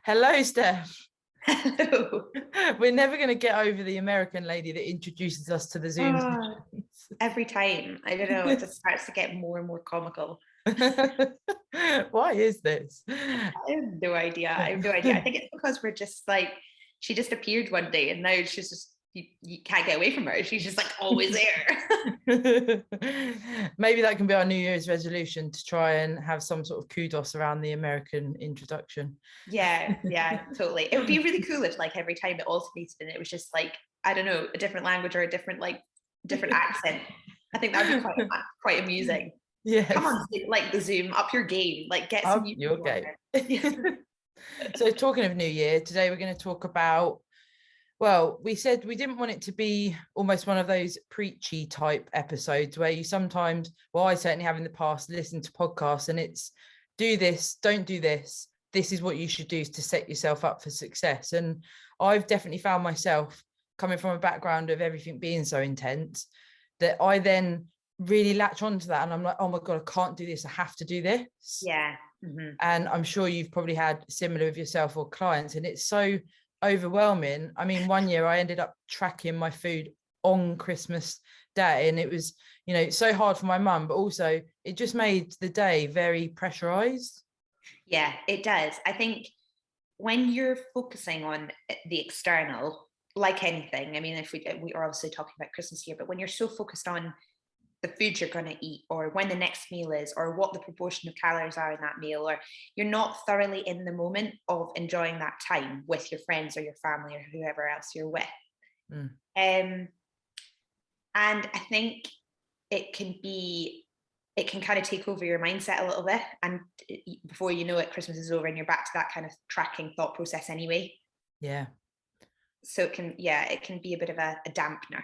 Hello, Steff. Hello. We're never going to get over the American lady that introduces us to the Zoom sessions. Every time. I don't know, it just starts to get more and more comical. Why is this? I have no idea. I think it's because we're just like, she just appeared one day and now she's just, you can't get away from her. She's just like always there. Maybe that can be our New Year's resolution, to try and have some sort of kudos around the American introduction. Yeah, totally. It would be really cool if like every time it alternated and it was just like, I don't know, a different language or a different accent. I think that would be quite amusing. Yes. Come on, like the Zoom, up your game, like get some new your game. So talking of New Year, today we're going to talk about, well, we said we didn't want it to be almost one of those preachy type episodes where you sometimes, well, I certainly have in the past, listened to podcasts and it's do this, don't do this. This is what you should do to set yourself up for success. And I've definitely found myself coming from a background of everything being so intense that I then really latch onto that. And I'm like, oh my God, I can't do this. I have to do this. Yeah. Mm-hmm. And I'm sure you've probably had similar with yourself or clients. And it's so overwhelming. I mean, one year I ended up tracking my food on Christmas Day, and it was, so hard for my mum, but also it just made the day very pressurized. Yeah, it does. I think when you're focusing on the external, like anything, I mean, if we are obviously talking about Christmas here, but when you're so focused on the food you're going to eat or when the next meal is or what the proportion of calories are in that meal, or you're not thoroughly in the moment of enjoying that time with your friends or your family or whoever else you're with. And I think it can kind of take over your mindset a little bit, and before you know it, Christmas is over and you're back to that kind of tracking thought process anyway. Yeah. So it can be a bit of a dampener.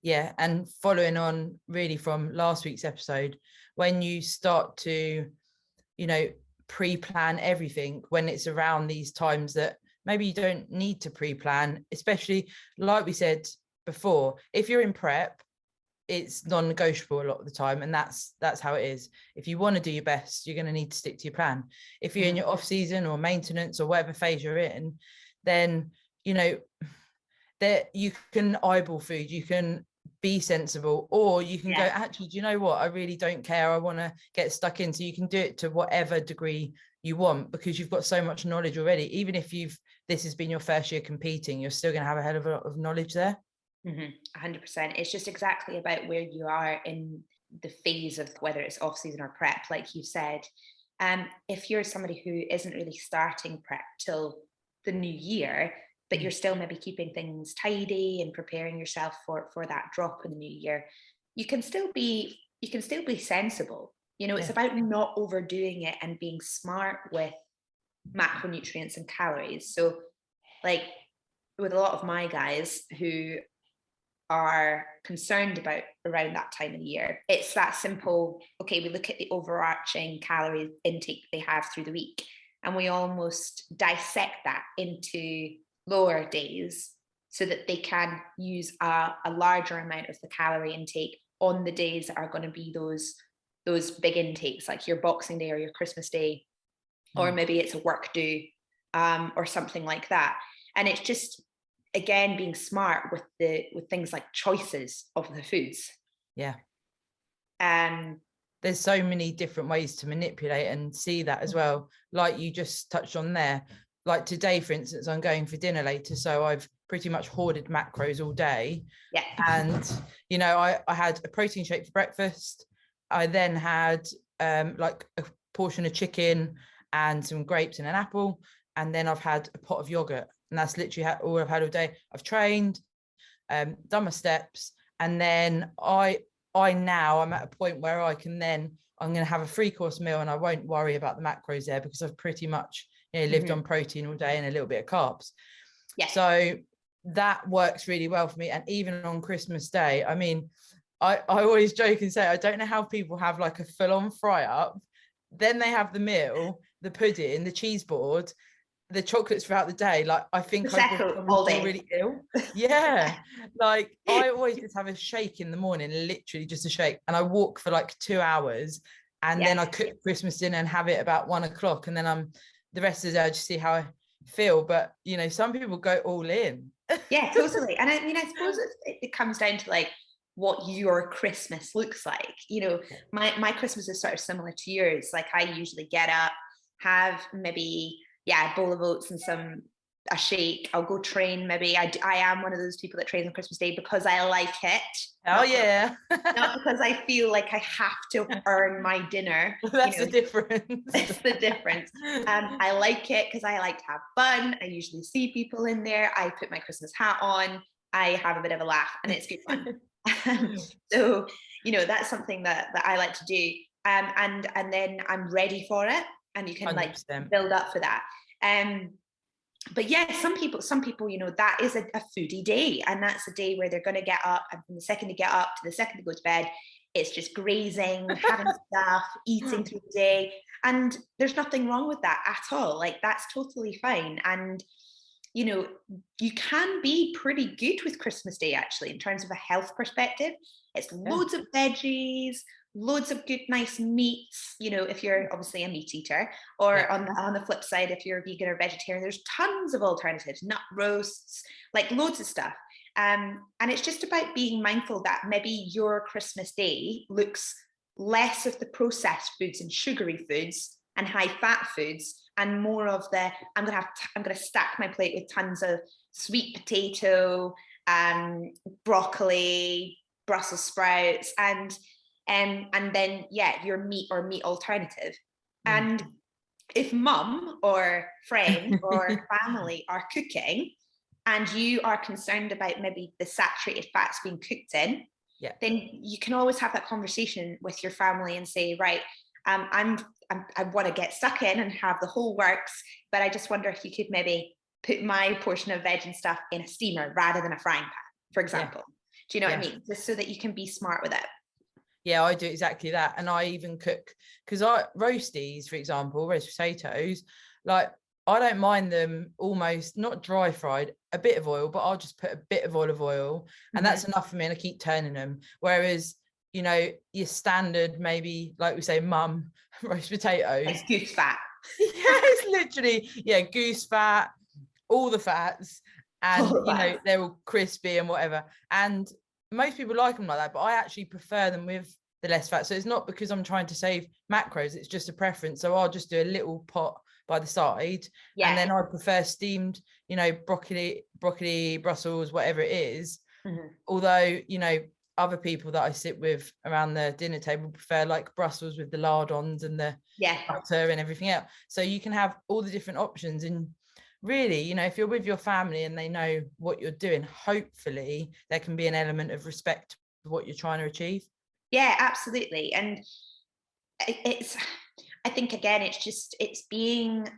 Yeah, and following on really from last week's episode, when you start to, pre-plan everything, when it's around these times that maybe you don't need to pre-plan, especially like we said before, if you're in prep, it's non-negotiable a lot of the time, and that's how it is. If you want to do your best, you're going to need to stick to your plan. If you're in your off season or maintenance or whatever phase you're in, then that you can eyeball food, you can be sensible, or you can go, actually, do you know what, I really don't care, I want to get stuck in. So you can do it to whatever degree you want, because you've got so much knowledge already. Even if this has been your first year competing, you're still going to have a hell of a lot of knowledge there. 100%. It's just exactly about where you are in the phase of whether it's off season or prep, like you said. If you're somebody who isn't really starting prep till the new year, but you're still maybe keeping things tidy and preparing yourself for that drop in the new year, you can still be sensible. It's about not overdoing it and being smart with macronutrients and calories. So like with a lot of my guys who are concerned about around that time of the year, it's that simple. Okay, we look at the overarching calorie intake they have through the week, and we almost dissect that into lower days so that they can use a larger amount of the calorie intake on the days that are going to be those big intakes, like your Boxing Day or your Christmas Day, or maybe it's a work do or something like that. And it's just, again, being smart with things like choices of the foods. There's so many different ways to manipulate and see that as well, like you just touched on there. Like today, for instance, I'm going for dinner later, so I've pretty much hoarded macros all day. And I had a protein shake for breakfast. I then had like a portion of chicken and some grapes and an apple, and then I've had a pot of yogurt. And that's literally all I've had all day. I've trained, done my steps, and then I'm at a point where I'm going to have a 3-course meal, and I won't worry about the macros there because I've pretty much lived on protein all day and a little bit of carbs. So that works really well for me. And even on Christmas Day, I mean, I always joke and say, I don't know how people have like a full-on fry up, then they have the meal, the pudding, the cheese board, the chocolates throughout the day. Like I think I would probably feel really ill. Like I always just have a shake in the morning, literally just a shake, and I walk for like 2 hours, and then I cook Christmas dinner and have it about 1 o'clock, and then the rest of the day I just see how I feel, but you know, some people go all in. Yeah, totally. And I mean, I suppose it comes down to like what your Christmas looks like. You know, my Christmas is sort of similar to yours. Like I usually get up, have maybe, yeah, a bowl of oats and a shake. I'll go train. Maybe I am one of those people that trains on Christmas Day because I like it. Oh yeah. Not because I feel like I have to earn my dinner. That's the difference. That's the difference. I like it because I like to have fun. I usually see people in there. I put my Christmas hat on. I have a bit of a laugh, and it's good fun. So, you know, that's something that I like to do. And then I'm ready for it, and you can 100%. Like build up for that. But yeah, some people, you know, that is a foodie day, and that's a day where they're going to get up, and from the second they get up to the second they go to bed, it's just grazing, having stuff, eating through the day, and there's nothing wrong with that at all. Like that's totally fine. And you know, you can be pretty good with Christmas Day actually in terms of a health perspective. It's loads of veggies, loads of good nice meats, you know, if you're obviously a meat eater, or on the flip side, if you're vegan or vegetarian, there's tons of alternatives, nut roasts, like loads of stuff. And it's just about being mindful that maybe your Christmas Day looks less of the processed foods and sugary foods and high fat foods, and more of the I'm gonna stack my plate with tons of sweet potato, broccoli, Brussels sprouts, and then your meat or meat alternative. And if mum or friend or family are cooking and you are concerned about maybe the saturated fats being cooked in, then you can always have that conversation with your family and say, right, I want to get stuck in and have the whole works, but I just wonder if you could maybe put my portion of veg and stuff in a steamer rather than a frying pan, for example. Do you know what I mean? Just so that you can be smart with it. Yeah, I do exactly that. And I even cook, because roasties, for example, roast potatoes, like I don't mind them almost not dry fried, a bit of oil, but I'll just put a bit of olive oil and that's enough for me, and I keep turning them. Whereas, you know, your standard, maybe like we say, mum roast potatoes. It's goose fat. It's literally, goose fat, all the fats, and you know, they're all crispy and whatever. And most people like them like that, but I actually prefer them with the less fat. So it's not because I'm trying to save macros, it's just a preference. So I'll just do a little pot by the side, and then I prefer steamed, you know, broccoli, Brussels, whatever it is. Although, you know, other people that I sit with around the dinner table prefer like Brussels with the lardons and the butter and everything else. So you can have all the different options. And really, you know, if you're with your family and they know what you're doing, hopefully there can be an element of respect for what you're trying to achieve. Yeah, absolutely. And I think again, it's being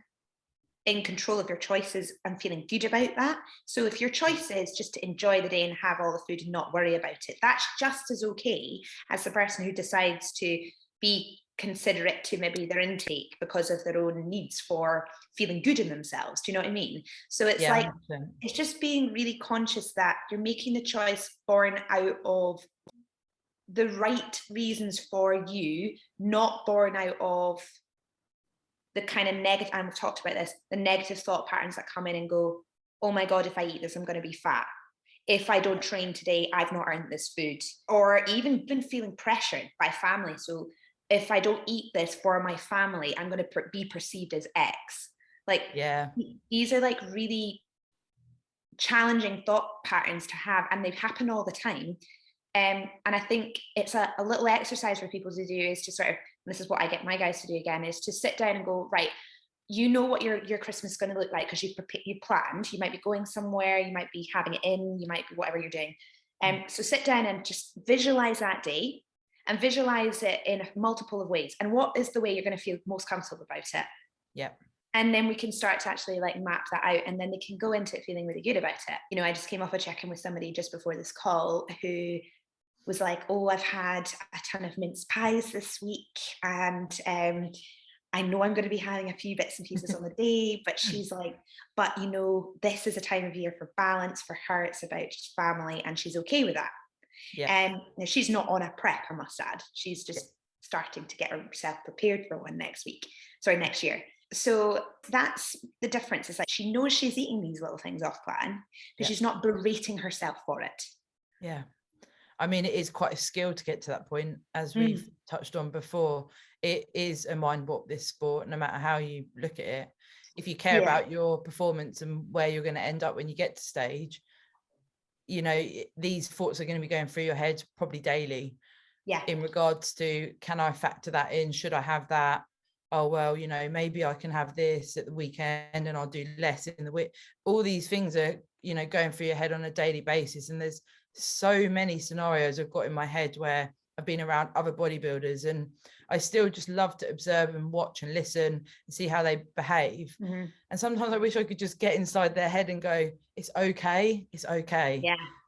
in control of your choices and feeling good about that. So if your choice is just to enjoy the day and have all the food and not worry about it, that's just as okay as the person who decides to be considerate to maybe their intake because of their own needs for feeling good in themselves. Do you know what I mean? So it's like, 100%. It's just being really conscious that you're making the choice born out of the right reasons for you, not born out of the kind of negative, and we've talked about this, the negative thought patterns that come in and go, oh my God, if I eat this, I'm going to be fat. If I don't train today, I've not earned this food. Or even been feeling pressured by family. So if I don't eat this for my family, I'm going to be perceived as X. Like, these are like really challenging thought patterns to have, and they happen all the time. And I think it's a little exercise for people to do is to sort of, and this is what I get my guys to do again, is to sit down and go, right, you know what your Christmas is going to look like because you planned. You might be going somewhere, you might be having it in, you might be whatever you're doing. So sit down and just visualize that day and visualize it in multiple of ways. And what is the way you're going to feel most comfortable about it? Yeah. And then we can start to actually like map that out, and then they can go into it feeling really good about it. You know, I just came off a check-in with somebody just before this call who was like, oh, I've had a ton of mince pies this week, and I know I'm going to be having a few bits and pieces on the day, but she's like, but you know, this is a time of year for balance. For her, it's about just family, and she's okay with that. And she's not on a prep, I must add. She's just starting to get herself prepared for one next year. So that's the difference. Is like she knows she's eating these little things off plan, but she's not berating herself for it. Yeah. I mean, it is quite a skill to get to that point, as we've touched on before. It is a mind warp, this sport, no matter how you look at it. If you care about your performance and where you're going to end up when you get to stage, you know, these thoughts are going to be going through your head probably daily. Yeah. In regards to, can I factor that in? Should I have that? Oh, well, you know, maybe I can have this at the weekend and I'll do less in the week. All these things are, you know, going through your head on a daily basis. And there's so many scenarios I've got in my head where I've been around other bodybuilders and I still just love to observe and watch and listen and see how they behave. And sometimes I wish I could just get inside their head and go, it's okay. It's okay.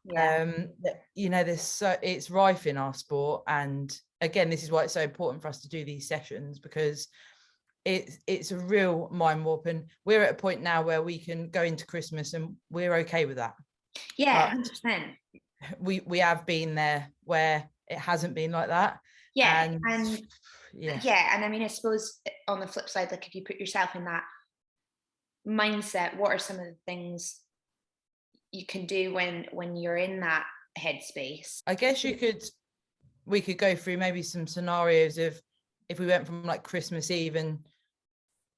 You know, it's rife in our sport. And again, this is why it's so important for us to do these sessions, because it's a real mind warp, and we're at a point now where we can go into Christmas and we're okay with that. 100%. We have been there where it hasn't been like that. And I mean, I suppose on the flip side, like if you put yourself in that mindset, what are some of the things you can do when you're in that headspace? I guess we could go through maybe some scenarios of if we went from like Christmas Eve, and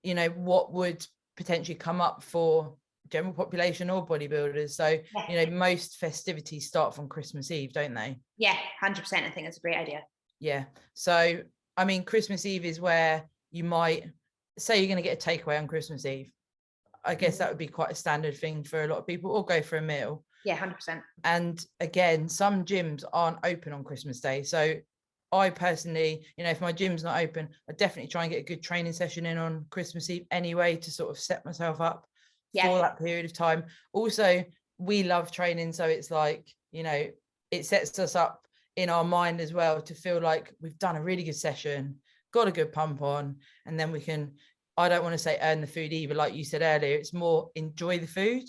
you know, what would potentially come up for general population or bodybuilders. So you know, most festivities start from Christmas Eve, don't they? 100%. I think that's a great idea. So I mean, Christmas Eve is where you might say you're going to get a takeaway on Christmas Eve. I guess that would be quite a standard thing for a lot of people, or go for a meal. 100%. And again, some gyms aren't open on Christmas Day. So I personally, you know, if my gym's not open, I definitely try and get a good training session in on Christmas Eve anyway, to sort of set myself up for that period of time. Also, we love training. So it's like, you know, it sets us up in our mind as well to feel like we've done a really good session, got a good pump on, and then we can, I don't want to say earn the food either, like you said earlier, it's more enjoy the food.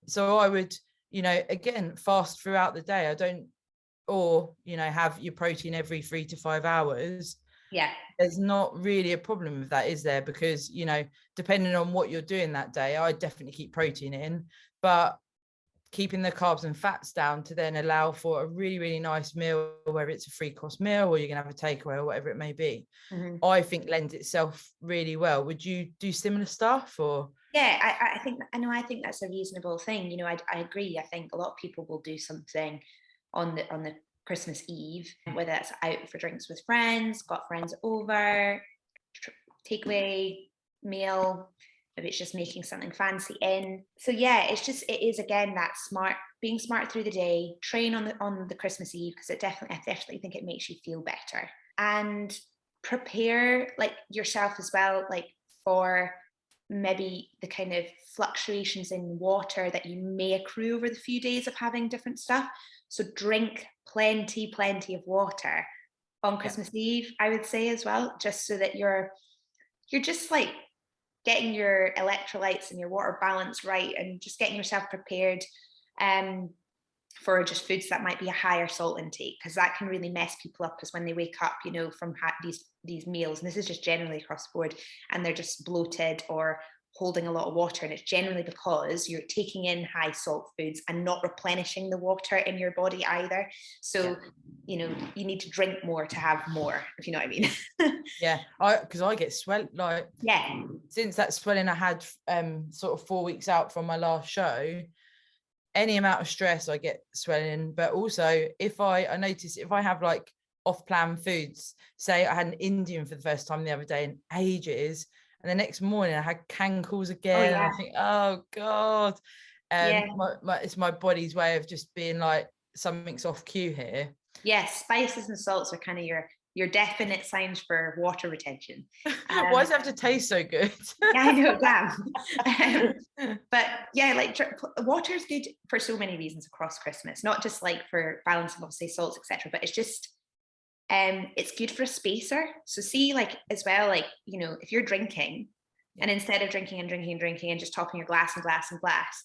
So I would, you know, again, fast throughout the day. Or, you know, have your protein every 3 to 5 hours. There's not really a problem with that, is there? Because, you know, depending on what you're doing that day, I definitely keep protein in, but keeping the carbs and fats down to then allow for a really, really nice meal, whether it's a 3-course meal or you're gonna have a takeaway or whatever it may be, I think lends itself really well. Would you do similar stuff? Or I think that's a reasonable thing. You know, I agree. I think a lot of people will do something on the Christmas Eve, whether that's out for drinks with friends, got friends over, takeaway meal, maybe it's just making something fancy in. So it is again that being smart through the day, train on the Christmas Eve, because I definitely think it makes you feel better, and prepare like yourself as well, like for maybe the kind of fluctuations in water that you may accrue over the few days of having different stuff. So drink plenty of water on Christmas Eve, I would say as well, just so that you're just like getting your electrolytes and your water balance right, and just getting yourself prepared for just foods that might be a higher salt intake, because that can really mess people up, as when they wake up, you know, from these meals, and this is just generally across the board, and they're just bloated or holding a lot of water, and it's generally because you're taking in high salt foods and not replenishing the water in your body either. So you know, you need to drink more to have more, if you know what I mean. Because I get swell, like since that swelling I had sort of 4 weeks out from my last show, any amount of stress I get swelling. But also if I notice if I have like off-plan foods, say I had an Indian for the first time the other day in ages, and the next morning I had cankles again, and I think, oh God. It's my body's way of just being like, something's off cue here. Spices and salts are kind of your definite signs for water retention. Why does it have to taste so good? I know, damn. But like water is good for so many reasons across Christmas, not just like for balancing, obviously, salts, etc. But it's just it's good for a spacer. So see, like as well, like, you know, if you're drinking and instead of drinking and just topping your glass and glass,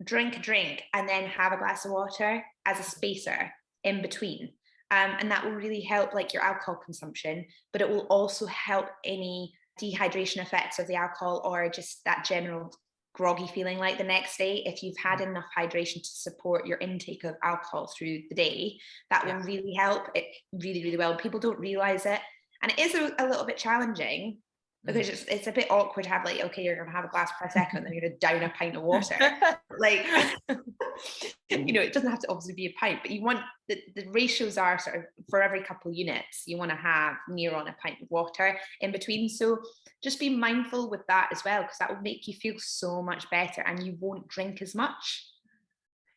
drink and then have a glass of water as a spacer in between. And that will really help like your alcohol consumption, but it will also help any dehydration effects of the alcohol, or just that general groggy feeling like the next day, if you've had enough hydration to support your intake of alcohol through the day, that will really help. It really, really will. People don't realize it. And it is a little bit challenging, because it's a bit awkward to have, like, okay, you're going to have a glass of Prosecco and then you're going to down a pint of water. Like, it doesn't have to obviously be a pint, but you want, the ratios are sort of, for every couple of units, you want to have near on a pint of water in between. So just be mindful with that as well, because that will make you feel so much better, and you won't drink as much.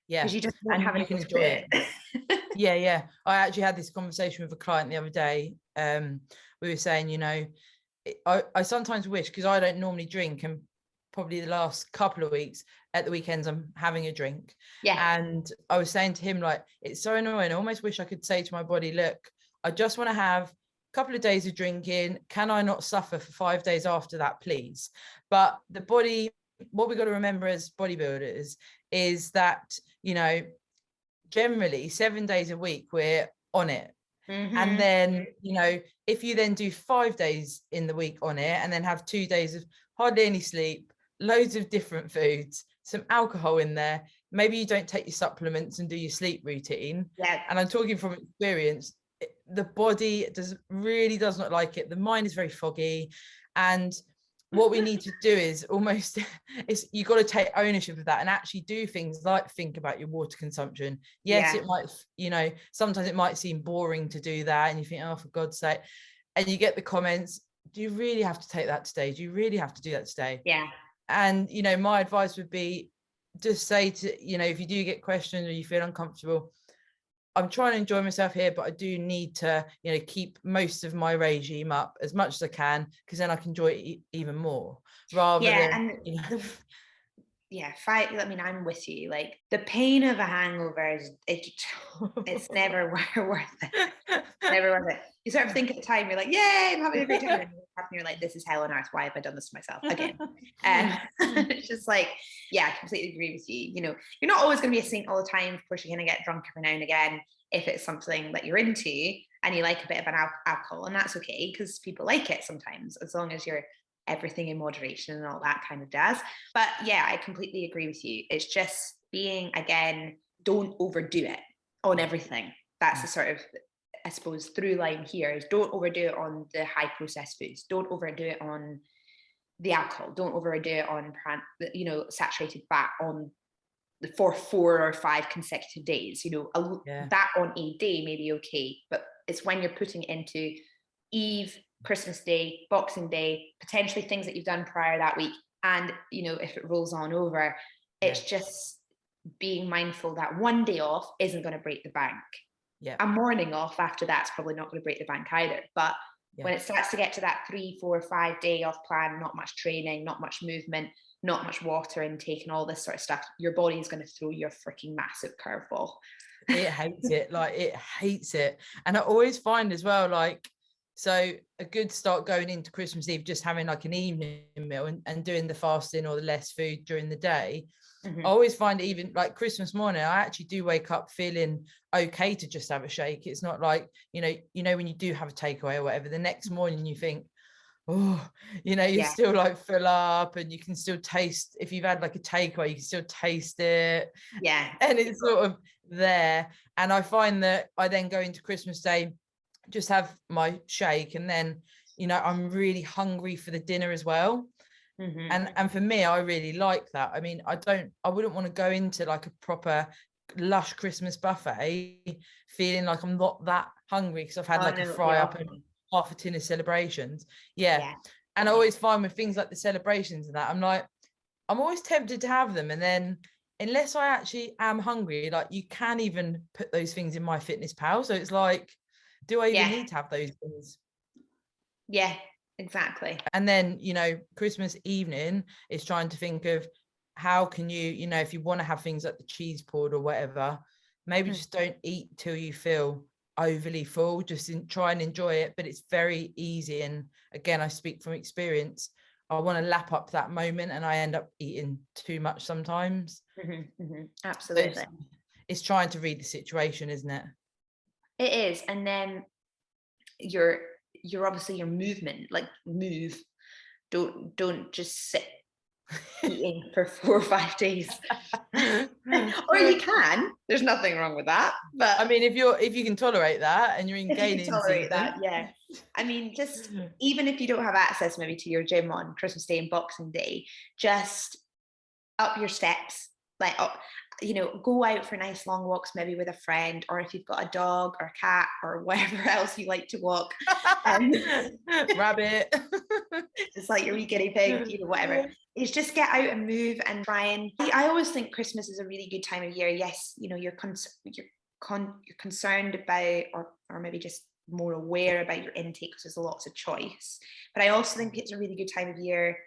Yeah. Because you just won't have you can enjoy it. Yeah. I actually had this conversation with a client the other day. We were saying, I sometimes wish, because I don't normally drink, and probably the last couple of weeks at the weekends I'm having a drink. And I was saying to him, like, it's so annoying. I almost wish I could say to my body, look, I just want to have a couple of days of drinking. Can I not suffer for 5 days after that, please? But the body, what we've got to remember as bodybuilders is that, generally 7 days a week we're on it. And then, if you then do 5 days in the week on it, and then have 2 days of hardly any sleep, loads of different foods, some alcohol in there, maybe you don't take your supplements and do your sleep routine. And I'm talking from experience, the body really does not like it. The mind is very foggy. And what we need to do is almost, you've got to take ownership of that and actually do things like think about your water consumption. Yes, it might, sometimes it might seem boring to do that, and you think, oh, for God's sake, and you get the comments, do you really have to take that today? Do you really have to do that today? And my advice would be, just say to, if you do get questions or you feel uncomfortable, I'm trying to enjoy myself here, but I do need to, keep most of my regime up as much as I can, because then I can enjoy it even more. Rather than, I mean, I'm with you. Like, the pain of a hangover it's never worth it. Never worth it. You sort of think at the time, you're like, yay, I'm having a great time. And you're like, this is hell on earth. Why have I done this to myself again? And it's just like, I completely agree with you. You're not always going to be a saint all the time. Of course, you're going to get drunk every now and again if it's something that you're into and you like a bit of an alcohol, and that's okay, because people like it sometimes, as long as you're everything in moderation and all that kind of jazz. But I completely agree with you. It's just being, again, don't overdo it on everything. That's the sort of, I suppose, through line here, is don't overdo it on the high processed foods. Don't overdo it on the alcohol. Don't overdo it on, saturated fat for 4 or 5 consecutive days. That on a day may be okay, but it's when you're putting it into Eve, Christmas Day, Boxing Day, potentially things that you've done prior that week, and if it rolls on over, it's just being mindful that one day off isn't going to break the bank. A morning off after that's probably not going to break the bank either. But when it starts to get to that 3, 4, 5 day off plan, not much training, not much movement, not much water intake, and all this sort of stuff, your body is going to throw you a freaking massive curveball. It hates it. It hates it. And I always find as well, so a good start going into Christmas Eve, just having like an evening meal and doing the fasting or the less food during the day. I always find, even like Christmas morning, I actually do wake up feeling okay to just have a shake. It's not like, when you do have a takeaway or whatever, the next morning you think, oh, you're still like full up, and you can still taste, if you've had like a takeaway, you can still taste it. And it's sort of there. And I find that I then go into Christmas Day, just have my shake, and then I'm really hungry for the dinner as well. And for me, I really like that. I mean, I wouldn't want to go into like a proper lush Christmas buffet feeling like I'm not that hungry, because I've had like a fry up and half a tin of celebrations. And I always find with things like the celebrations and that, I'm always tempted to have them, and then unless I actually am hungry, like, you can even put those things in my Fitness Pal, so it's like, do I even need to have those things? Exactly. And then Christmas evening is trying to think of how can you, if you want to have things like the cheese board or whatever, maybe just don't eat till you feel overly full, just try and enjoy it. But it's very easy, and again, I speak from experience, I want to lap up that moment and I end up eating too much sometimes. Absolutely. So it's trying to read the situation, isn't it? It is. And then your obviously your movement, like move, don't just sit eating for 4 or 5 days. Or you can, there's nothing wrong with that, but I mean, if you can tolerate that and you're in gaining tolerate season, that, yeah. I mean, just even if you don't have access maybe to your gym on Christmas Day and Boxing Day, just up your steps, like up, go out for nice long walks maybe with a friend, or if you've got a dog or a cat or whatever else you like to walk, rabbit, it's like your wee guinea pig, whatever. It's just get out and move and try. And I always think Christmas is a really good time of year. Yes, you're concerned about, or maybe just more aware about your intake because there's lots of choice. But I also think it's a really good time of year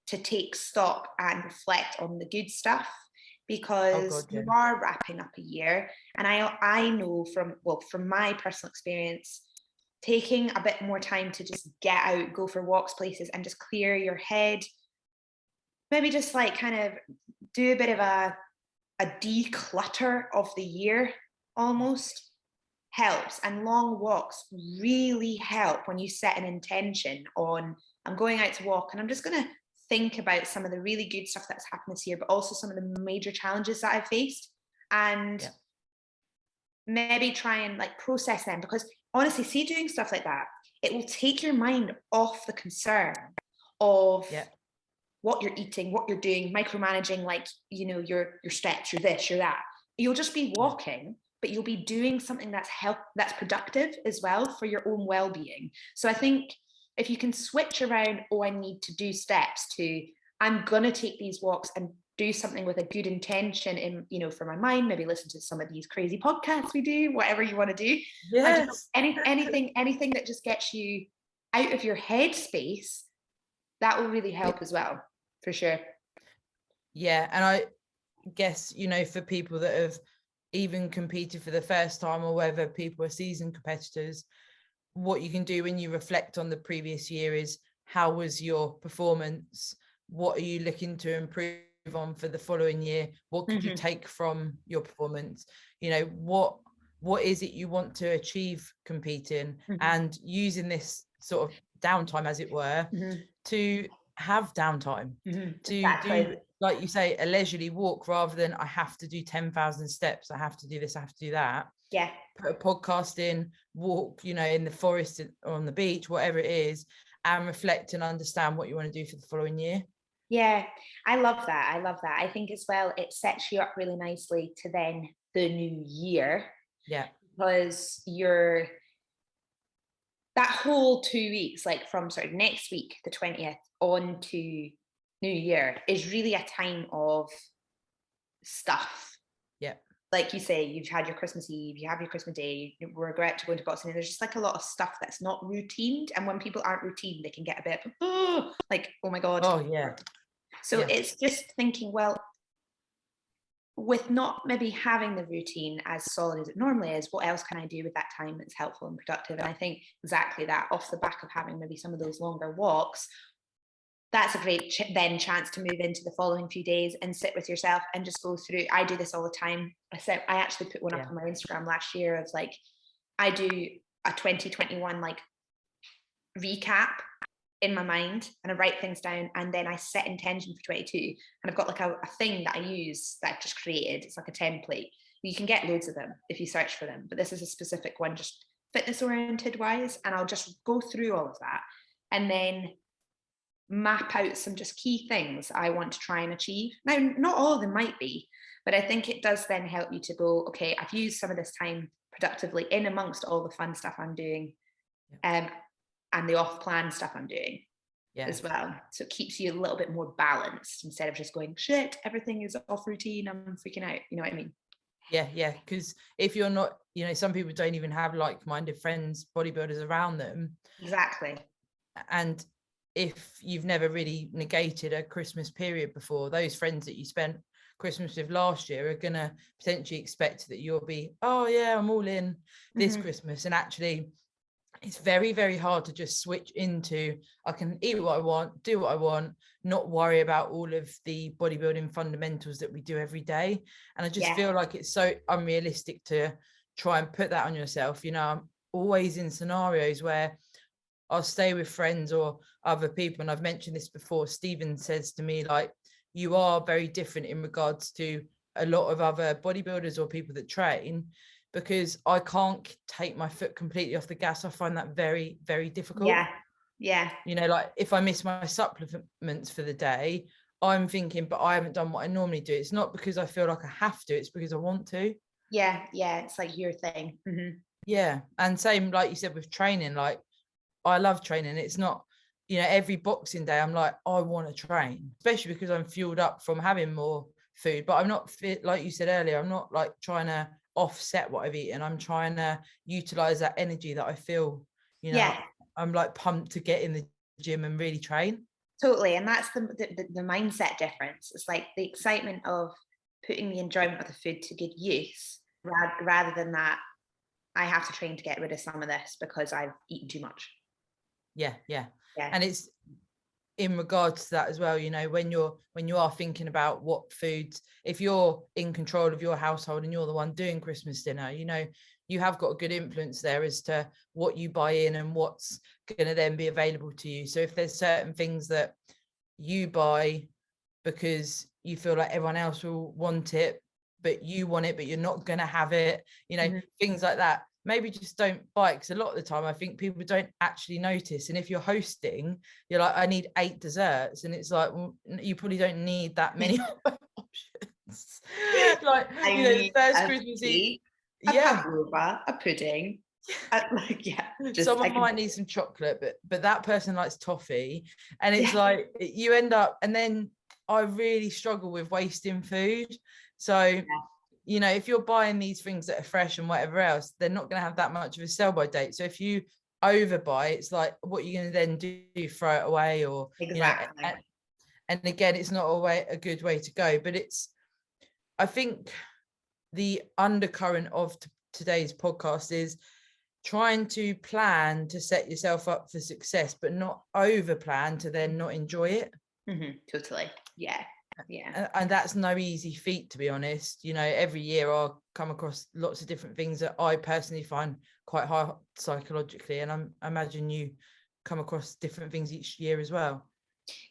to take stock and reflect on the good stuff, because you are wrapping up a year. And I know from my personal experience, taking a bit more time to just get out, go for walks, places, and just clear your head, maybe just like kind of do a bit of a declutter of the year almost, helps. And long walks really help when you set an intention on, I'm going out to walk and I'm just going to think about some of the really good stuff that's happened this year, but also some of the major challenges that I've faced, and maybe try and like process them. Because honestly, see, doing stuff like that, it will take your mind off the concern of what you're eating, what you're doing, micromanaging, like, your steps, your this, your that. You'll just be walking, but you'll be doing something that's productive as well for your own well-being. So I think if you can switch around, I need to do steps, to I'm going to take these walks and do something with a good intention in, for my mind, maybe listen to some of these crazy podcasts we do, whatever you want to do. Yes. Anything that just gets you out of your head space, that will really help as well, for sure. Yeah. And I guess, for people that have even competed for the first time, or whether people are seasoned competitors, what you can do when you reflect on the previous year is, how was your performance? What are you looking to improve on for the following year? What could you take from your performance? What is it you want to achieve competing, and using this sort of downtime, as it were, to have downtime, to do, like you say, a leisurely walk, rather than I have to do 10,000 steps, I have to do this, I have to do that. Yeah. Put a podcast in, walk, in the forest or on the beach, whatever it is, and reflect and understand what you want to do for the following year. Yeah, I love that. I think as well, it sets you up really nicely to then the new year. Yeah. Because that whole 2 weeks, like from sort of next week, the 20th, on to New Year, is really a time of stuff. Yeah. Like you say, you've had your Christmas Eve, you have your Christmas Day, you regret to go into boxing, and there's just like a lot of stuff that's not routined. And when people aren't routine, they can get a bit like, oh my God. Oh yeah. So it's just thinking, well, with not maybe having the routine as solid as it normally is, what else can I do with that time that's helpful and productive? And I think exactly that, off the back of having maybe some of those longer walks, that's a great chance to move into the following few days and sit with yourself and just go through. I do this all the time. I actually put one up on my Instagram last year of like, I do a 2021 like recap in my mind, and I write things down, and then I set intention for 22. And I've got like a thing that I use that I've just created. It's like a template. You can get loads of them if you search for them, but this is a specific one, just fitness oriented wise. And I'll just go through all of that and then map out some just key things I want to try and achieve. Now, not all of them might be, but I think it does then help you to go, okay, I've used some of this time productively in amongst all the fun stuff I'm doing, and the off-plan stuff I'm doing as well. So it keeps you a little bit more balanced, instead of just going, shit, everything is off routine, I'm freaking out. You know what I mean? Yeah. Because if you're not, some people don't even have like-minded friends, bodybuilders around them. Exactly. And if you've never really negated a Christmas period before, those friends that you spent Christmas with last year are going to potentially expect that you'll be, oh yeah, I'm all in this Christmas. And actually, it's very, very hard to just switch into, I can eat what I want, do what I want, not worry about all of the bodybuilding fundamentals that we do every day. And I just feel like it's so unrealistic to try and put that on yourself. I'm always in scenarios where I'll stay with friends or other people. And I've mentioned this before. Stephen says to me, like, you are very different in regards to a lot of other bodybuilders or people that train, because I can't take my foot completely off the gas. I find that very, very difficult. Yeah. You know, like if I miss my supplements for the day, I'm thinking, but I haven't done what I normally do. It's not because I feel like I have to, it's because I want to. Yeah. It's like your thing. Yeah. And same, like you said, with training, like I love training. It's not, you know, every boxing day I'm like, I want to train, especially because I'm fueled up from having more food. But I'm not fit, like you said earlier, I'm not like trying to offset what I've eaten. I'm trying to utilize that energy that I feel, you know, I'm like pumped to get in the gym and really train. Totally. And that's the mindset difference. It's like the excitement of putting the enjoyment of the food to good use, rather than that I have to train to get rid of some of this because I've eaten too much. Yeah. And it's in regards to that as well, you know, when you are thinking about what foods, if you're in control of your household and you're the one doing Christmas dinner, you know, you have got a good influence there as to what you buy in and what's going to then be available to you. So if there's certain things that you buy because you feel like everyone else will want it, but you want it, but you're not going to have it, you know, things like that, maybe just don't buy it. Because a lot of the time I think people don't actually notice. And if you're hosting, you're like, I need 8 desserts, and it's like, well, you probably don't need that many options. Like, you know, the first Christmas Eve, a pavlova, a pudding, someone might need some chocolate, but that person likes toffee, and it's like you end up, and then I really struggle with wasting food. So you know, if you're buying these things that are fresh and whatever else, they're not going to have that much of a sell by date. So if you overbuy, it's like, what are you going to then do? Throw it away? Or you know, and again, it's not a good way to go. But I think the undercurrent of today's podcast is trying to plan to set yourself up for success, but not over plan to then not enjoy it. Totally. Yeah. And that's no easy feat, to be honest. You know, every year I'll come across lots of different things that I personally find quite hard psychologically, and I imagine you come across different things each year as well.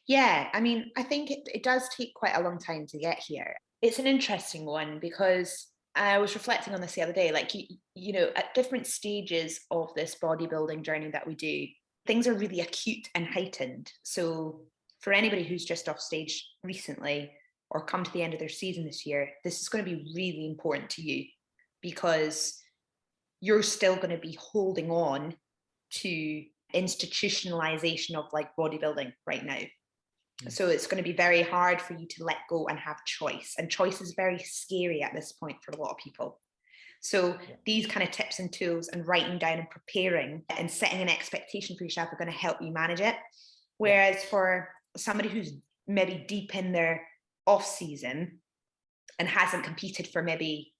Yeah, I mean, I think it does take quite a long time to get here. It's an interesting one because I was reflecting on this the other day. Like, you know, at different stages of this bodybuilding journey that we do, things are really acute and heightened. So for anybody who's just off stage recently or come to the end of their season this year, this is going to be really important to you, because you're still going to be holding on to institutionalization of like bodybuilding right now. So it's going to be very hard for you to let go and have choice. And choice is very scary at this point for a lot of people. So these kind of tips and tools and writing down and preparing and setting an expectation for yourself are going to help you manage it. Whereas for somebody who's maybe deep in their off season and hasn't competed for maybe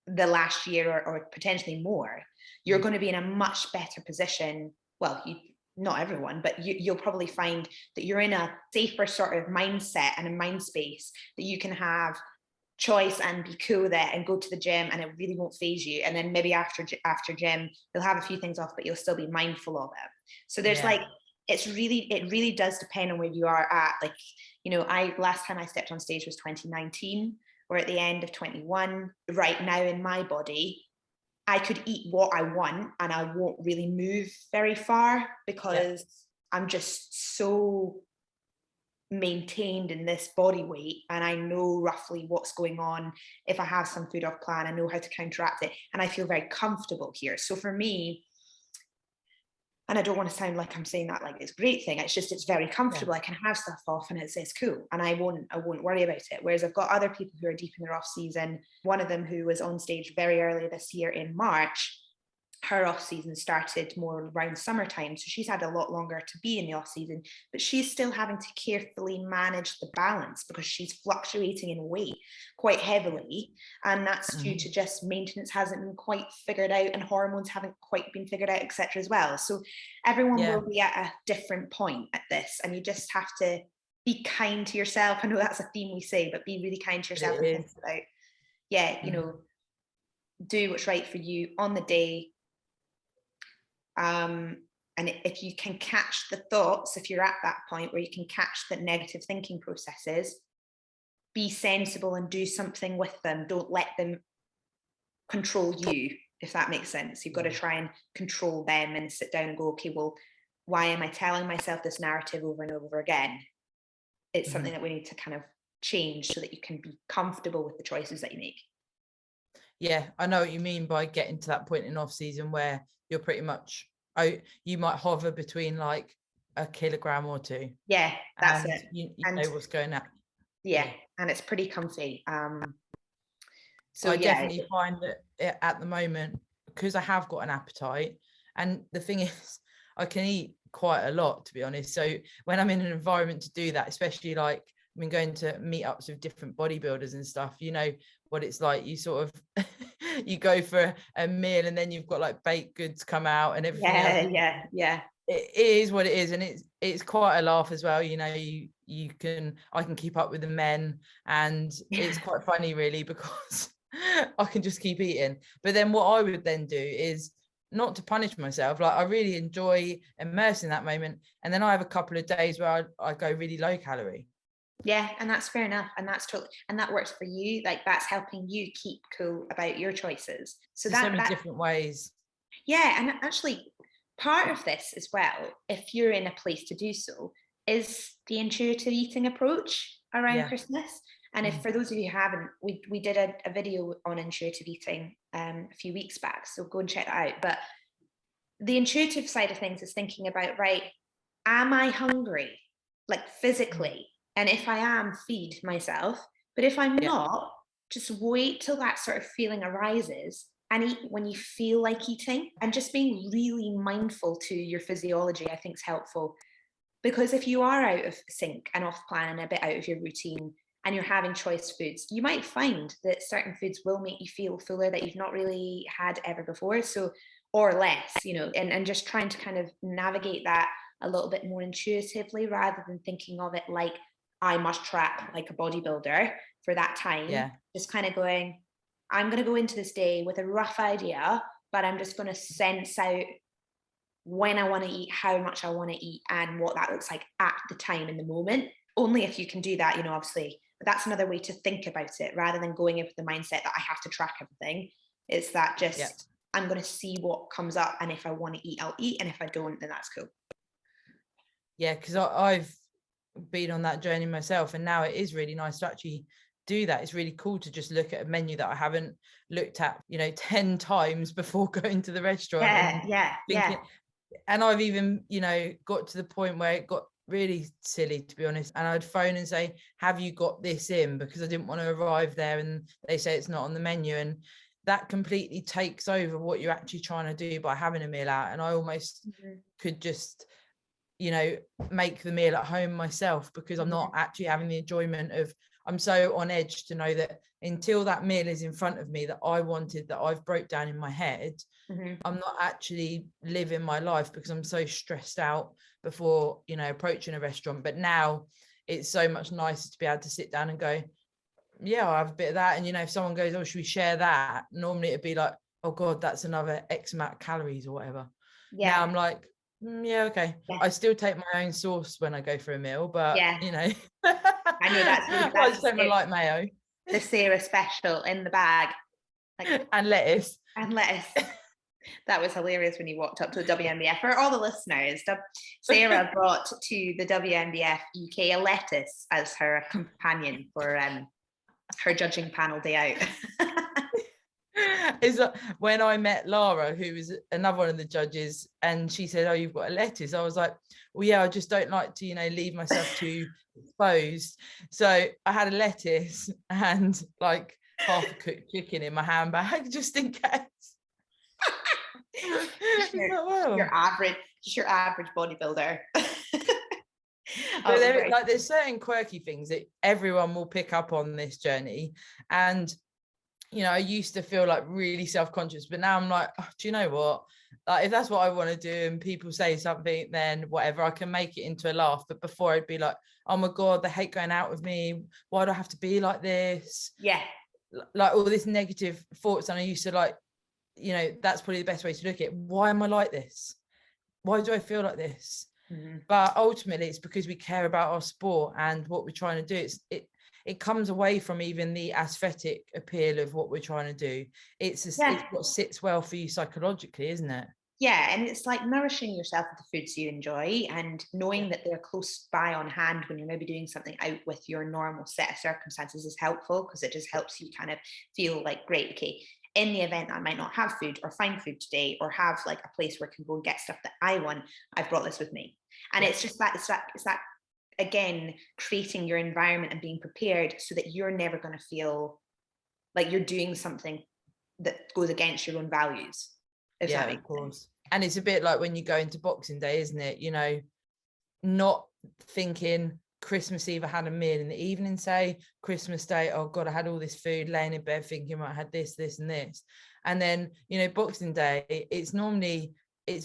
the last year or potentially more, you're going to be in a much better position. Well, not everyone, but you'll probably find that you're in a safer sort of mindset and a mind space that you can have choice and be cool with it and go to the gym and it really won't phase you. And then maybe after gym, you'll have a few things off, but you'll still be mindful of it. So there's like, it really does depend on where you are at. Like, you know, last time I stepped on stage was 2019. We're at the end of 21. Right now in my body, I could eat what I want and I won't really move very far because I'm just so maintained in this body weight, and I know roughly what's going on. If I have some food off plan, I know how to counteract it, and I feel very comfortable here. So for me, and I don't want to sound like I'm saying that like it's a great thing, it's just, it's very comfortable. I can have stuff off and it's cool, and I won't worry about it. Whereas I've got other people who are deep in their off season. One of them who was on stage very early this year in March, her off season started more around summertime, so she's had a lot longer to be in the off season, but she's still having to carefully manage the balance because she's fluctuating in weight quite heavily, and that's due to just maintenance hasn't been quite figured out and hormones haven't quite been figured out, etc. as well. So everyone will be at a different point at this, and you just have to be kind to yourself. I know that's a theme we say, but be really kind to yourself and think about, you know, do what's right for you on the day. And if you can catch the thoughts, if you're at that point where you can catch the negative thinking processes, be sensible and do something with them. Don't let them control you, if that makes sense. You've got to try and control them and sit down and go, okay, well, why am I telling myself this narrative over and over again? It's something that we need to kind of change so that you can be comfortable with the choices that you make. Yeah, I know what you mean by getting to that point in off season where you're pretty much, you might hover between like a kilogram or two. Yeah, that's and it. You And know what's going on. Yeah, and it's pretty comfy. So I definitely find that at the moment, because I have got an appetite, and the thing is, I can eat quite a lot, to be honest. So when I'm in an environment to do that, especially like I mean, going to meetups with different bodybuilders and stuff, you know what it's like. You sort of you go for a meal and then you've got like baked goods come out and everything else. Yeah. It is what it is, and it's quite a laugh as well. You know, I can keep up with the men, and it's quite funny really, because I can just keep eating. But then what I would then do is not to punish myself. Like I really enjoy immersing that moment, and then I have a couple of days where I go really low calorie. Yeah, and that's fair enough, and that's totally, and that works for you. Like that's helping you keep cool about your choices. So So many different ways. Yeah, and actually part of this as well, if you're in a place to do so, is the intuitive eating approach around Christmas. And if for those of you who haven't, we did a video on intuitive eating a few weeks back, so go and check that out. But the intuitive side of things is thinking about, right, am I hungry, like physically? And if I am, feed myself. But if I'm not, just wait till that sort of feeling arises and eat when you feel like eating. And just being really mindful to your physiology, I think, is helpful. Because if you are out of sync and off plan and a bit out of your routine and you're having choice foods, you might find that certain foods will make you feel fuller that you've not really had ever before. So, or less, you know, and just trying to kind of navigate that a little bit more intuitively rather than thinking of it like I must track like a bodybuilder for that time. Yeah. Just kind of going, I'm going to go into this day with a rough idea, but I'm just going to sense out when I want to eat, how much I want to eat, and what that looks like at the time in the moment. Only if you can do that, you know, obviously. But that's another way to think about it rather than going in with the mindset that I have to track everything. It's that just, I'm going to see what comes up. And if I want to eat, I'll eat. And if I don't, then that's cool. Yeah, because I've been on that journey myself. And now it is really nice to actually do that. It's really cool to just look at a menu that I haven't looked at, you know, 10 times before going to the restaurant. And I've even, you know, got to the point where it got really silly, to be honest. And I'd phone and say, have you got this in? Because I didn't want to arrive there and they say it's not on the menu. And that completely takes over what you're actually trying to do by having a meal out. And I almost could just, you know, make the meal at home myself, because I'm not actually having the enjoyment of, I'm so on edge to know that until that meal is in front of me that I wanted, that I've broke down in my head, I'm not actually living my life, because I'm so stressed out before, you know, approaching a restaurant. But now it's so much nicer to be able to sit down and go, yeah, I'll have a bit of that. And, you know, if someone goes, oh, should we share that? Normally it'd be like, oh God, that's another X amount of calories or whatever. Now I'm like, yeah, okay. I still take my own sauce when I go for a meal, but you know, I know that's I just take my light mayo. The Sarah special in the bag, like, and lettuce. That was hilarious when you walked up to the WNBF. For all the listeners, Sarah brought to the WNBF UK a lettuce as her companion for her judging panel day out. Is when I met Lara, who was another one of the judges, and she said, oh, you've got a lettuce. I was like, well, yeah, I just don't like to, you know, leave myself too exposed. So I had a lettuce and like half a cooked chicken in my handbag, just in case. Your average bodybuilder. But like, there's certain quirky things that everyone will pick up on this journey. And you know, I used to feel like really self-conscious, but now I'm like, oh, do you know what? Like, if that's what I want to do and people say something, then whatever, I can make it into a laugh. But before I'd be like, oh my God, they hate going out with me. Why do I have to be like this? Yeah. Like all this negative thoughts. And I used to like, you know, that's probably the best way to look at it. Why am I like this? why do I feel like this? Mm-hmm. But ultimately it's because we care about our sport and what we're trying to do. It comes away from even the aesthetic appeal of what we're trying to do. It's what sits well for you psychologically, isn't it? Yeah, and it's like nourishing yourself with the foods you enjoy and knowing that they're close by on hand when you're maybe doing something out with your normal set of circumstances is helpful, because it just helps you kind of feel like, great, okay, in the event I might not have food or find food today or have like a place where I can go and get stuff that I want, I've brought this with me. And it's just that, it's that again, creating your environment and being prepared so that you're never going to feel like you're doing something that goes against your own values. Yeah, of course. And it's a bit like when you go into Boxing Day, isn't it? You know, not thinking Christmas Eve I had a meal in the evening, say Christmas Day, oh God, I had all this food, laying in bed thinking, well, I had this, this and this. And then, you know, Boxing Day, it's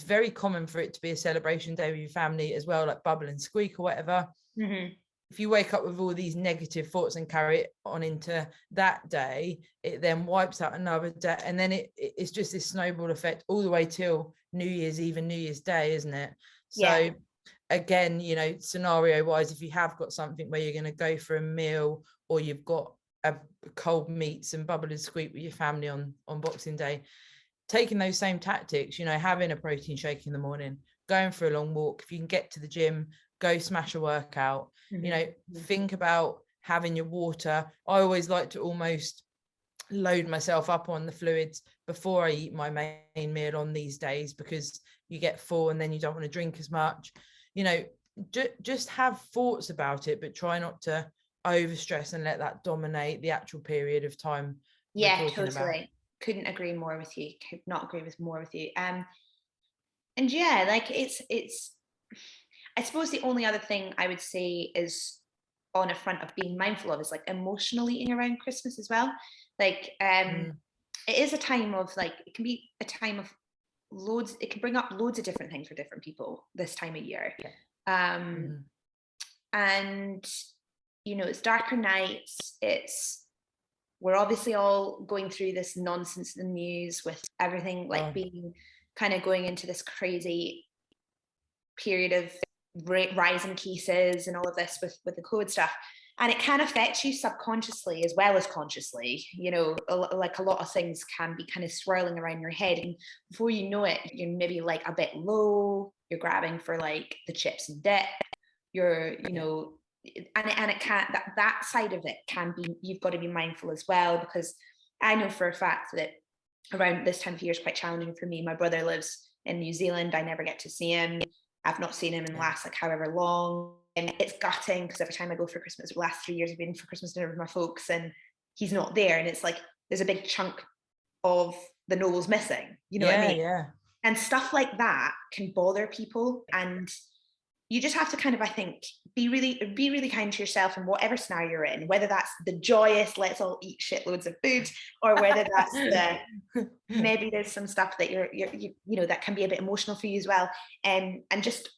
very common for it to be a celebration day with your family as well, like bubble and squeak or whatever. Mm-hmm. If you wake up with all these negative thoughts and carry it on into that day, it then wipes out another day. And then it's just this snowball effect all the way till New Year's Eve and New Year's Day, isn't it? So again, you know, scenario wise, if you have got something where you're going to go for a meal or you've got a cold meats and bubble and squeak with your family on Boxing Day, taking those same tactics, you know, having a protein shake in the morning, going for a long walk, if you can get to the gym, go smash a workout. You know, think about having your water. I always like to almost load myself up on the fluids before I eat my main meal on these days, because you get full and then you don't want to drink as much. You know, just have thoughts about it, but try not to overstress and let that dominate the actual period of time. Yeah, totally. Couldn't agree more with you. Could not agree with more with you. And yeah, like it's I suppose the only other thing I would say is on a front of being mindful of is like emotional eating around Christmas as well. Like it is a time of like, it can be a time of loads, it can bring up loads of different things for different people this time of year. And you know, it's darker nights, we're obviously all going through this nonsense in the news with everything like being kind of going into this crazy period of rising cases and all of this with the COVID stuff. And it can affect you subconsciously as well as consciously. You know, like a lot of things can be kind of swirling around your head. And before you know it, you're maybe like a bit low, you're grabbing for like the chips and dip, you're, you know, and it can't, that side of it can be, you've got to be mindful as well, because I know for a fact that around this time of year is quite challenging for me. My brother lives in New Zealand. I never get to see him. I've not seen him in the last like however long. And it's gutting because every time I go for Christmas, the last 3 years I've been for Christmas dinner with my folks and he's not there. And it's like, there's a big chunk of the nobles missing, you know what I mean? Yeah. And stuff like that can bother people. And you just have to kind of, I think, be really kind to yourself in whatever scenario you're in, whether that's the joyous, let's all eat shitloads of food, or whether that's the, maybe there's some stuff that you're you know, that can be a bit emotional for you as well. And just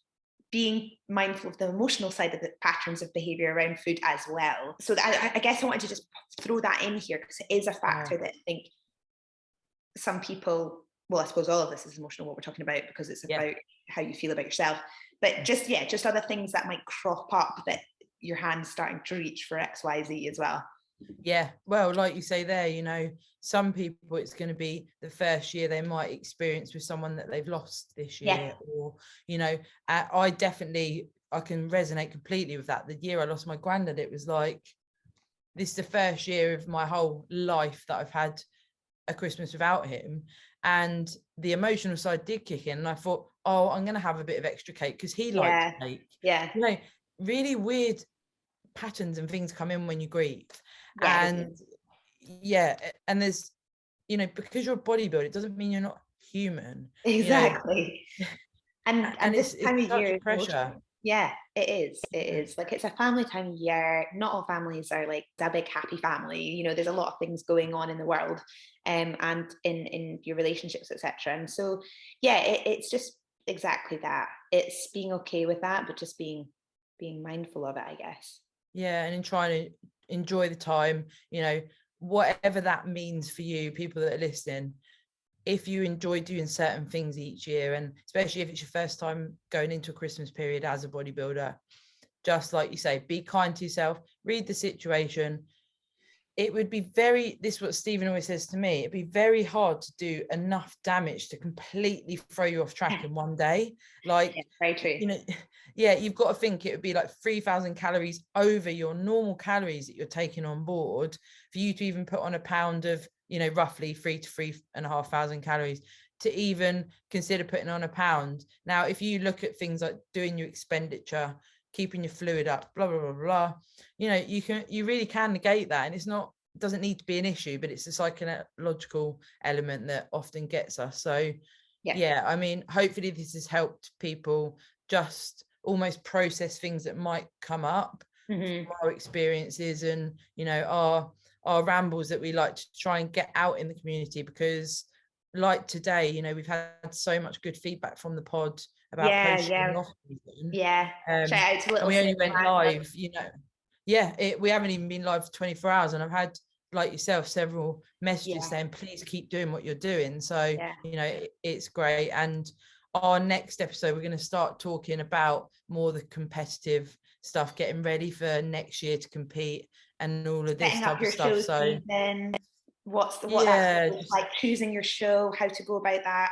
being mindful of the emotional side of the patterns of behavior around food as well. So I guess I wanted to just throw that in here because it is a factor that I think some people, well, I suppose all of this is emotional, what we're talking about, because it's about how you feel about yourself. But just other things that might crop up that your hand's starting to reach for XYZ as well. Yeah, well, like you say there, you know, some people it's going to be the first year they might experience with someone that they've lost this year, or, you know, I can resonate completely with that. The year I lost my granddad, it was like, this is the first year of my whole life that I've had a Christmas without him, and the emotional side did kick in, and I thought, oh, I'm going to have a bit of extra cake because he liked cake. You know, really weird patterns and things come in when you grieve. And there's, you know, because you're a bodybuilder, it doesn't mean you're not human. Exactly. You know? and this time of year pressure. Yeah, it is like, it's a family time of year. Not all families are like a big happy family, you know, there's a lot of things going on in the world and in your relationships, etc. And so it's just exactly that, it's being okay with that, but just being mindful of it, I guess. And in trying to enjoy the time, you know, whatever that means for you, people that are listening, if you enjoy doing certain things each year, and especially if it's your first time going into a Christmas period as a bodybuilder, just like you say, be kind to yourself, read the situation. It would be this is what Stephen always says to me, it'd be very hard to do enough damage to completely throw you off track in one day. Like, yeah, very true. you know, yeah, you've got to think it would be like 3,000 calories over your normal calories that you're taking on board for you to even put on a pound of, you know, roughly 3,000 to 3,500 calories to even consider putting on a pound. Now, if you look at things like doing your expenditure, keeping your fluid up, blah, blah, blah, blah, you know, you really can negate that. And it doesn't need to be an issue, but it's a psychological element that often gets us. So yeah, I mean, hopefully this has helped people just almost process things that might come up from our experiences and, you know, our rambles that we like to try and get out in the community, because like today, you know, we've had so much good feedback from the pod about posting off season. Shout out to and we only went live, you know, we haven't even been live for 24 hours, and I've had, like yourself, several messages saying please keep doing what you're doing. So you know, it's great. And our next episode, we're going to start talking about more the competitive stuff, getting ready for next year to compete and all of this type of stuff. So what's that like, choosing your show, how to go about that,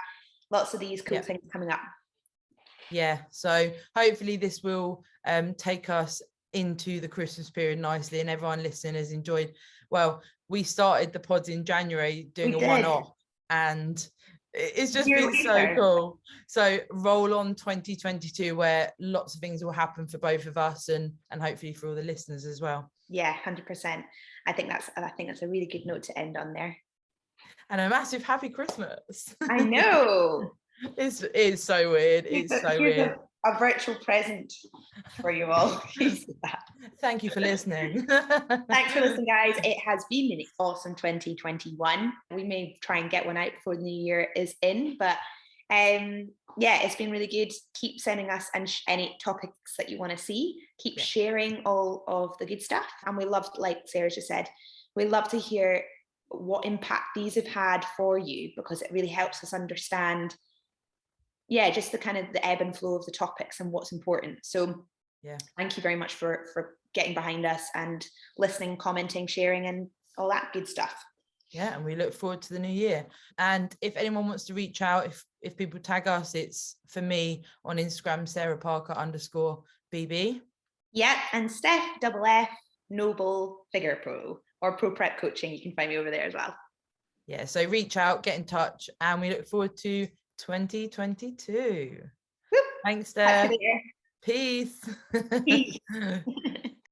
lots of these cool things coming up. So hopefully this will take us into the Christmas period nicely, and everyone listening has enjoyed. Well, we started the pods in January doing a one-off, and it's just been so cool. So roll on 2022, where lots of things will happen for both of us and hopefully for all the listeners as well. 100%. I think that's a really good note to end on there. And a massive happy Christmas. I know. It's so weird. It's so weird. A virtual present for you all. Thank you for listening. Thanks for listening, guys. It has been an awesome 2021. We may try and get one out before the new year is in, but it's been really good. Keep sending us any topics that you want to see. Keep sharing all of the good stuff. And we love, like Sarah just said, we love to hear what impact these have had for you, because it really helps us understand just the kind of the ebb and flow of the topics and what's important. So thank you very much for getting behind us and listening, commenting, sharing, and all that good stuff. And we look forward to the new year. And if anyone wants to reach out, if people tag us, it's for me on Instagram, Sarah Parker _BB. And Steff F Noble Figure Pro, or Pro Prep Coaching. You can find me over there as well. So reach out, get in touch, and we look forward to 2022. Whoop. Thanks, Steff. Peace.